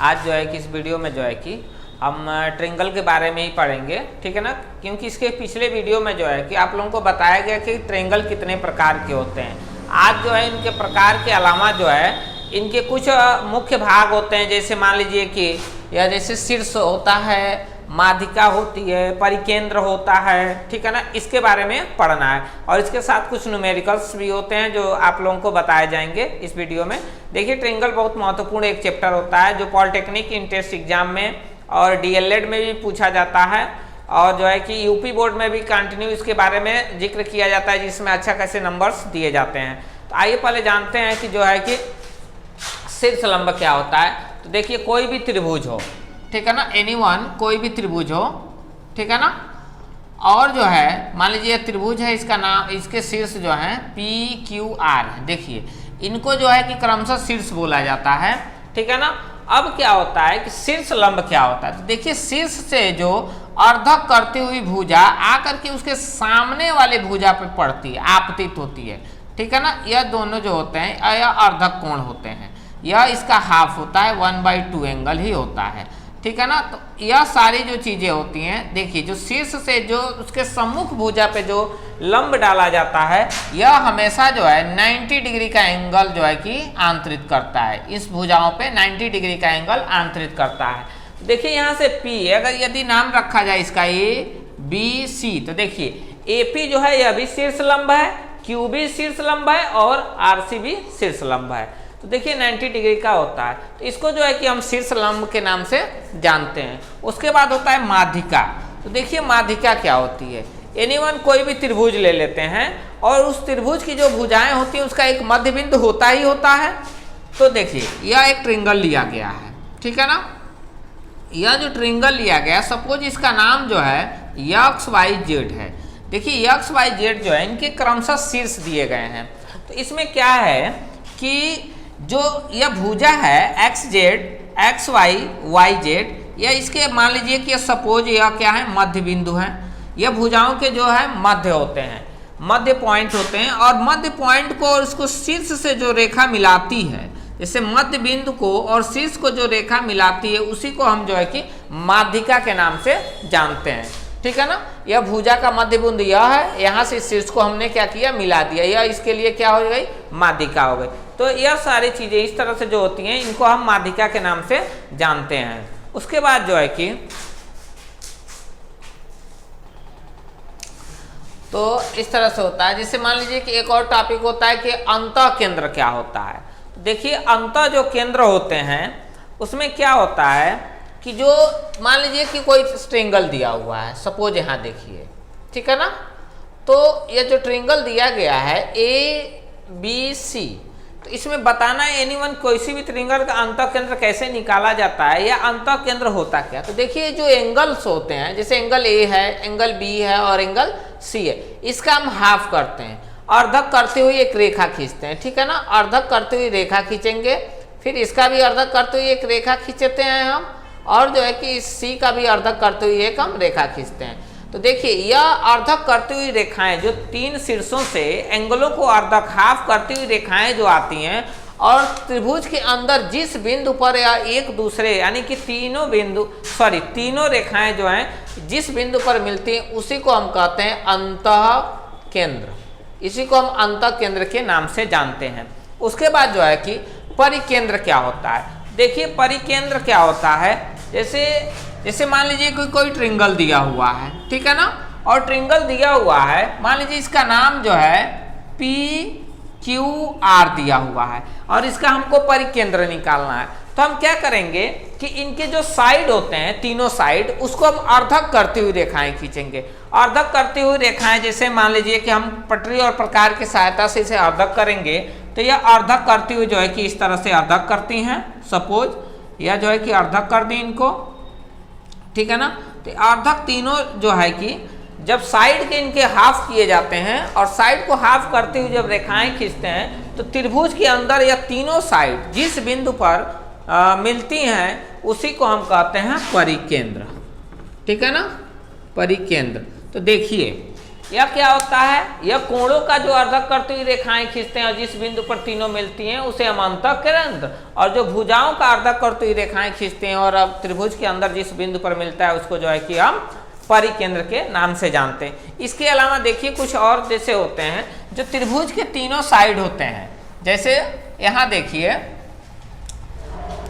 आज जो है कि इस वीडियो में जो है कि हम ट्रिंगल के बारे में ही पढ़ेंगे, ठीक है ना। क्योंकि इसके पिछले वीडियो में जो है कि आप लोगों को बताया गया कि ट्रिंगल कितने प्रकार के होते हैं। आज जो है इनके प्रकार के अलावा जो है इनके कुछ मुख्य भाग होते हैं, जैसे मान लीजिए कि या जैसे शीर्ष होता है, माध्यिका होती है, परिकेंद्र होता है, ठीक है ना। इसके बारे में पढ़ना है और इसके साथ कुछ न्यूमेरिकल्स भी होते हैं जो आप लोगों को बताए जाएंगे इस वीडियो में। देखिए ट्रिंगल बहुत महत्वपूर्ण एक चैप्टर होता है जो पॉलिटेक्निक इंट्रेंस एग्जाम में और डीएलएड में भी पूछा जाता है और जो है कि यूपी बोर्ड में भी कंटिन्यू इसके बारे में जिक्र किया जाता है, जिसमें अच्छा खासे नंबर्स दिए जाते हैं। तो आइए पहले जानते हैं कि जो है कि शीर्ष लंब क्या होता है। तो देखिए कोई भी त्रिभुज हो, ठीक है ना, एनीवन कोई भी त्रिभुज हो, ठीक है ना, और जो है मान लीजिए त्रिभुज है, इसका नाम, इसके शीर्ष जो है PQR है। देखिए इनको जो है कि क्रमशः शीर्ष बोला जाता है, ठीक है ना। अब क्या होता है कि शीर्ष लंब क्या होता है। तो देखिए शीर्ष से जो अर्धक करती हुई भुजा आकर के उसके सामने वाले भुजा पे पड़ती है, आपतित होती है, ठीक है ना। यह दोनों जो होते हैं यह अर्धक कोण होते हैं, यह इसका हाफ होता है, 1/2 एंगल ही होता है, ठीक है ना। तो यह सारी जो चीजें होती हैं, देखिए जो शीर्ष से जो उसके सम्मुख भुजा पे जो लंब डाला जाता है यह हमेशा जो है 90 डिग्री का एंगल जो है कि आंतरित करता है, इस भुजाओं पे 90 डिग्री का एंगल आंतरित करता है। देखिए यहाँ से P अगर यदि नाम रखा जाए इसका ABC, तो देखिए AP जो है यह भी शीर्ष लंब है, Q भी शीर्ष लंब है और RC भी शीर्ष लंब है। तो देखिए 90 डिग्री का होता है, तो इसको जो है कि हम शीर्ष लंब के नाम से जानते हैं। उसके बाद होता है माध्यिका। तो देखिए माध्यिका क्या होती है। एनीवन कोई भी त्रिभुज ले लेते हैं और उस त्रिभुज की जो भुजाएं होती हैं उसका एक मध्य बिंदु होता ही होता है। तो देखिए यह एक ट्रिंगल लिया गया है, ठीक है ना। यह जो ट्रिंगल लिया गया, सपोज इसका नाम जो है XYZ है। देखिए XYZ जो है इनके क्रमशः शीर्ष दिए गए हैं। तो इसमें क्या है कि जो यह भुजा है XZ, XY, YZ, या इसके मान लीजिए कि सपोज यह क्या है, मध्य बिंदु है। यह भुजाओं के जो है मध्य होते हैं, मध्य पॉइंट होते हैं और मध्य पॉइंट को और उसको शीर्ष से जो रेखा मिलाती है, जैसे मध्य बिंदु को और शीर्ष को जो रेखा मिलाती है उसी को हम जो है कि माध्यिका के नाम से जानते हैं, ठीक है ना। यह भुजा का मध्य बिंदु यह है, यहाँ से शीर्ष को हमने क्या किया, मिला दिया, यह इसके लिए क्या हो गई, माध्यिका हो गई। तो यह सारी चीजें इस तरह से जो होती हैं इनको हम माध्यिका के नाम से जानते हैं। उसके बाद जो है कि तो इस तरह से होता है। जैसे मान लीजिए कि एक और टॉपिक होता है कि अंतः केंद्र क्या होता है। तो देखिए अंतः जो केंद्र होते हैं उसमें क्या होता है कि जो मान लीजिए कि कोई ट्रिंगल दिया हुआ है, सपोज यहाँ देखिए, ठीक है ना। तो ये जो ट्रिंगल दिया गया है ABC, तो इसमें बताना है एनीवन कोई सी भी ट्रिंगल का अंतः केंद्र कैसे निकाला जाता है या अंतः केंद्र होता क्या। तो देखिए जो एंगल्स होते हैं, जैसे एंगल A है, एंगल B है और एंगल C है, इसका हम हाफ करते हैं, अर्धक करते हुए एक रेखा खींचते हैं, ठीक है ना। अर्धक करते हुए रेखा खींचेंगे, फिर इसका भी अर्धक करते हुए एक रेखा खींचते हैं हम, और जो है कि इस C का भी अर्धक करते हुए एक हम रेखा खींचते हैं। तो देखिए यह अर्धक करती हुई रेखाएं जो तीन शीर्षों से एंगलों को अर्धक हाफ करती हुई रेखाएं जो आती हैं और त्रिभुज के अंदर जिस बिंदु पर या एक दूसरे यानी कि तीनों रेखाएं जो हैं जिस बिंदु पर मिलती हैं उसी को हम कहते हैं अंतः केंद्र। इसी को हम अंतः केंद्र के नाम से जानते हैं। उसके बाद जो है कि परिकेंद्र क्या होता है। देखिए परिकेंद्र क्या होता है, जैसे मान लीजिए कोई ट्रिंगल दिया हुआ है, ठीक है ना, और ट्रिंगल दिया हुआ है, मान लीजिए इसका नाम जो है PQR दिया हुआ है और इसका हमको परिकेंद्र निकालना है। तो हम क्या करेंगे कि इनके जो साइड होते हैं, तीनों साइड, उसको हम अर्धक करती हुई रेखाएं खींचेंगे। अर्धक करती हुई रेखाएं जैसे मान लीजिए कि हम पटरी और प्रकार की सहायता से इसे अर्धक करेंगे, तो यह अर्धक करती हुई जो है कि इस तरह से अर्धक करती हैं। सपोज यह जो है कि अर्धक कर दी इनको, ठीक है ना। तो अर्धक तीनों जो है कि जब साइड के इनके हाफ किए जाते हैं और साइड को हाफ करते हुए जब रेखाएं खींचते हैं तो त्रिभुज के अंदर या तीनों साइड जिस बिंदु पर मिलती हैं उसी को हम कहते हैं परिकेंद्र, ठीक है ना, परिकेंद्र। तो देखिए यह क्या होता है, यह कोणों का जो अर्धक करती हुई रेखाएं खींचते हैं और जिस बिंदु पर तीनों मिलती हैं उसे हम अंतःकेंद्र, और जो भुजाओं का अर्धक करती हुई रेखाएं खींचते हैं और अब त्रिभुज के अंदर जिस बिंदु पर मिलता है उसको जो है कि हम परिकेंद्र के नाम से जानते हैं। इसके अलावा देखिए कुछ और जैसे होते हैं जो त्रिभुज के तीनों साइड होते हैं। जैसे यहाँ देखिए,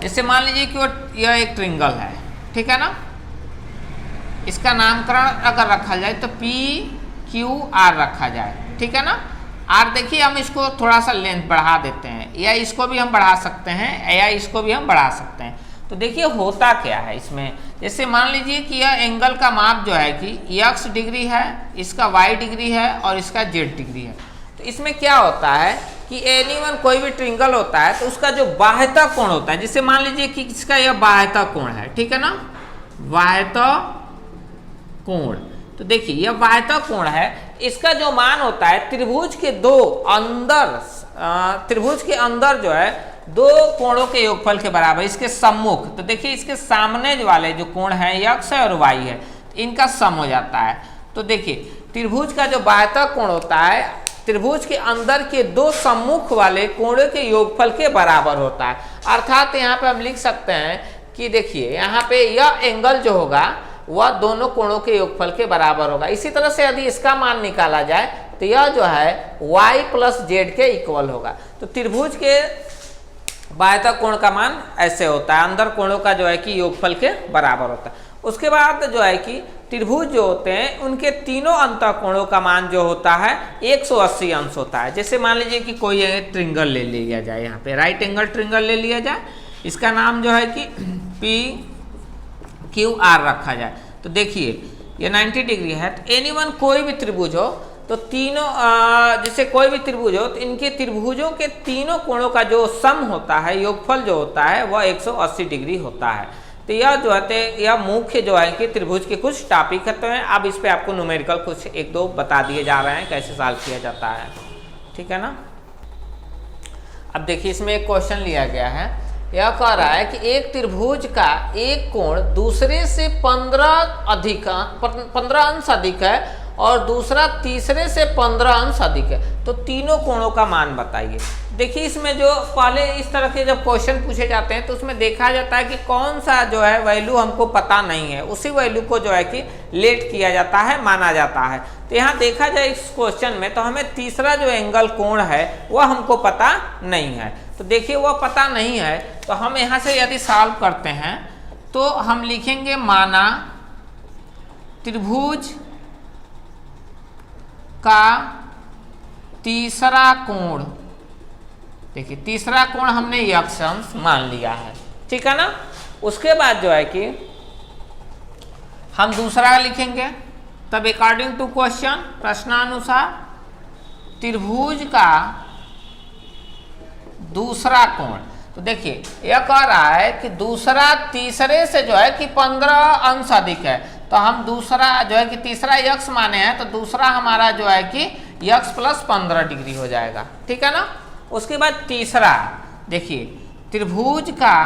जैसे मान लीजिए कि यह एक ट्रिंगल है, ठीक है ना, इसका नामकरण अगर रखा जाए तो पी क्यू आर रखा जाए, ठीक है ना। आर देखिए हम इसको थोड़ा सा लेंथ बढ़ा देते हैं, या इसको भी हम बढ़ा सकते हैं या इसको भी हम बढ़ा सकते हैं। तो देखिए होता क्या है इसमें, जैसे मान लीजिए कि यह एंगल का माप जो है कि x डिग्री है, इसका y डिग्री है और इसका z डिग्री है। तो इसमें क्या होता है कि एनीवन कोई भी ट्रिंगल होता है तो उसका जो बाह्यता कोण होता है, जैसे मान लीजिए कि इसका यह बाह्यता कोण है, ठीक है ना, बाह्यता कोण। तो देखिए यह बाह्यता कोण है, इसका जो मान होता है त्रिभुज के त्रिभुज के अंदर जो है दो कोणों के योगफल के बराबर, इसके सम्मुख। तो देखिए इसके सामने वाले जो कोण है x है और y है, इनका सम हो जाता है। तो देखिए त्रिभुज का जो बाह्यता कोण होता है त्रिभुज के अंदर के दो सम्मुख वाले कोणों के योगफल के बराबर होता है। अर्थात यहाँ पे हम लिख सकते हैं कि देखिए यहाँ पे यह एंगल जो होगा वह दोनों कोणों के योगफल के बराबर होगा। इसी तरह से यदि इसका मान निकाला जाए तो यह जो है y प्लस जेड के इक्वल होगा। तो त्रिभुज के बाह्यता कोण का मान ऐसे होता है, अंदर कोणों का जो है कि योगफल के बराबर होता है। उसके बाद जो है कि त्रिभुज जो होते हैं उनके तीनों अंतः कोणों का मान जो होता है 180 अंश होता है। जैसे मान लीजिए कि कोई ट्रिंगल ले लिया जाए, यहाँ पे राइट एंगल ट्रिंगल ले लिया जाए, इसका नाम जो है कि पी क्यू आर रखा जाए। तो देखिए ये 90 डिग्री है। तो एनीवन कोई भी त्रिभुज हो तो तीनों जैसे कोई भी त्रिभुज हो तो इनके त्रिभुजों के तीनों कोणों का जो सम होता है, योगफल जो होता है वह 180 डिग्री होता है। तो यह जो है यह मुख्य जो है कि त्रिभुज के कुछ टॉपिक है। तो अब इस पे आपको न्यूमेरिकल कुछ एक दो बता दिए जा रहे हैं कैसे सॉल्व किया जाता है, ठीक है ना। अब देखिए इसमें एक क्वेश्चन लिया गया है, यह कह रहा है कि एक त्रिभुज का एक कोण दूसरे से 15 अंश अधिक है और दूसरा तीसरे से 15 अंश अधिक है, तो तीनों कोणों का मान बताइए। देखिए इसमें जो पहले इस तरह के जब क्वेश्चन पूछे जाते हैं तो उसमें देखा जाता है कि कौन सा जो है वैल्यू हमको पता नहीं है, उसी वैल्यू को जो है कि लेट किया जाता है, माना जाता है। तो यहाँ देखा जाए इस क्वेश्चन में तो हमें तीसरा जो एंगल कोण है वह हमको पता नहीं है। तो देखिए वह पता नहीं है तो हम यहाँ से यदि सॉल्व करते हैं तो हम लिखेंगे माना त्रिभुज का तीसरा कोण, देखिए तीसरा कोण हमने x अंश मान लिया है, ठीक है ना। उसके बाद जो है कि हम दूसरा लिखेंगे, तब अकॉर्डिंग टू क्वेश्चन प्रश्नानुसार त्रिभुज का दूसरा कोण। तो देखिए यह कह रहा है कि दूसरा तीसरे से जो है कि 15 अंश अधिक है, तो हम दूसरा जो है कि तीसरा x माने हैं तो दूसरा हमारा जो है कि x प्लस 15 डिग्री हो जाएगा, ठीक है ना। उसके बाद तीसरा देखिए त्रिभुज का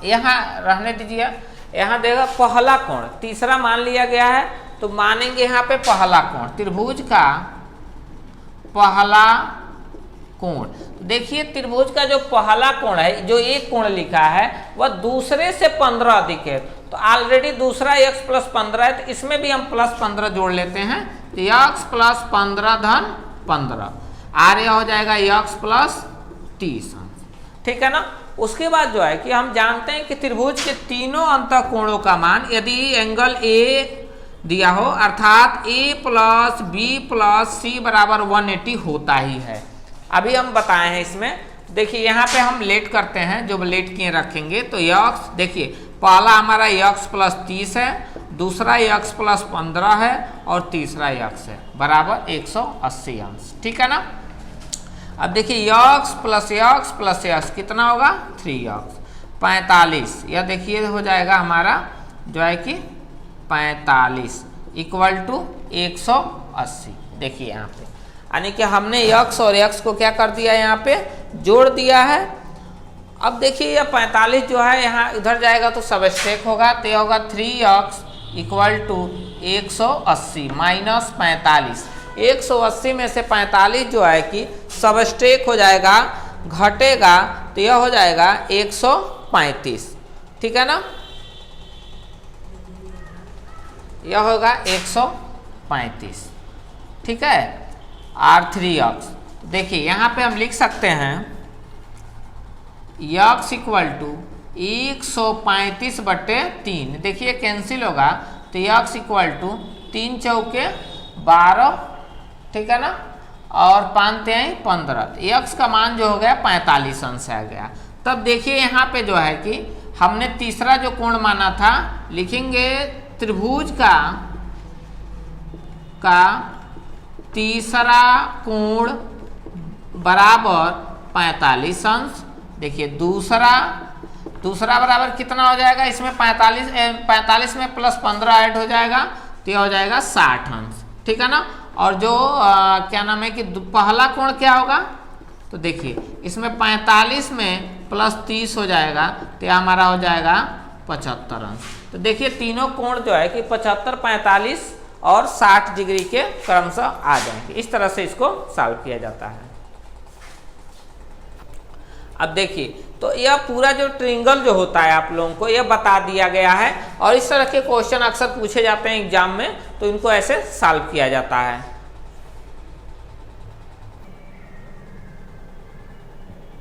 यहाँ रहने दीजिए, यहाँ देखो पहला कोण तीसरा मान लिया गया है तो मानेंगे यहाँ पे पहला कोण, त्रिभुज का पहला कोण। देखिए त्रिभुज का जो पहला कोण है, जो एक कोण लिखा है वह दूसरे से 15 अधिक है, तो ऑलरेडी दूसरा x प्लस 15 है तो इसमें भी हम प्लस 15 जोड़ लेते हैं, तो x प्लस 15 धन 15 आर हो जाएगा x प्लस 30, ठीक है ना। उसके बाद जो है कि हम जानते हैं कि त्रिभुज के तीनों अंतः कोणों का मान यदि एंगल A दिया हो अर्थात a प्लस बी प्लस सी बराबर 180 होता ही है। अभी हम बताए हैं इसमें, देखिए यहाँ पे हम लेट करते हैं, जो लेट किए रखेंगे तो x देखिए पहला हमारा x प्लस 30 है, दूसरा x प्लस 15 है और तीसरा x है बराबर 180 अंश, ठीक है ना। अब देखिए x प्लस x कितना होगा 3x 45, यह देखिए हो जाएगा हमारा जो है कि 45 इक्वल टू 180। देखिए यहाँ पे यानी कि हमने x और x को क्या कर दिया, यहाँ पे जोड़ दिया है। अब देखिए यह 45 जो है यहाँ इधर जाएगा तो सबस्ट्रेक होगा, तो यह होगा 3x इक्वल टू 180 माइनस 45। 180 में से 45 जो है कि सबस्ट्रेक हो जाएगा, घटेगा, तो यह हो जाएगा 135। ठीक है ना, यह होगा 135। ठीक है, R3x। देखिए यहाँ पे हम लिख सकते हैं x इक्वल टू 135/3। देखिए कैंसिल होगा, तो x इक्वल टू 3 चौके 12, ठीक है ना, और 5 तिहाई 15। x का मान जो हो गया 45 अंश आ गया। तब देखिए यहाँ पे जो है कि हमने तीसरा जो कोण माना था, लिखेंगे त्रिभुज का तीसरा कोण बराबर 45 अंश। देखिए दूसरा बराबर कितना हो जाएगा, इसमें 45 में प्लस 15 ऐड हो जाएगा, तो यह हो जाएगा 60 अंश। ठीक है ना, और जो क्या नाम है कि पहला कोण क्या होगा, तो देखिए इसमें 45 में प्लस 30 हो जाएगा, तो यह हमारा हो जाएगा 75 अंश। तो देखिए तीनों कोण जो है कि 75, 45 और 60 डिग्री के क्रमशः आ जाएंगे। इस तरह से इसको सॉल्व किया जाता है। अब देखिए, तो यह पूरा जो ट्रायंगल जो होता है आप लोगों को यह बता दिया गया है, और इस तरह के क्वेश्चन अक्सर पूछे जाते हैं एग्जाम में, तो इनको ऐसे सॉल्व किया जाता है।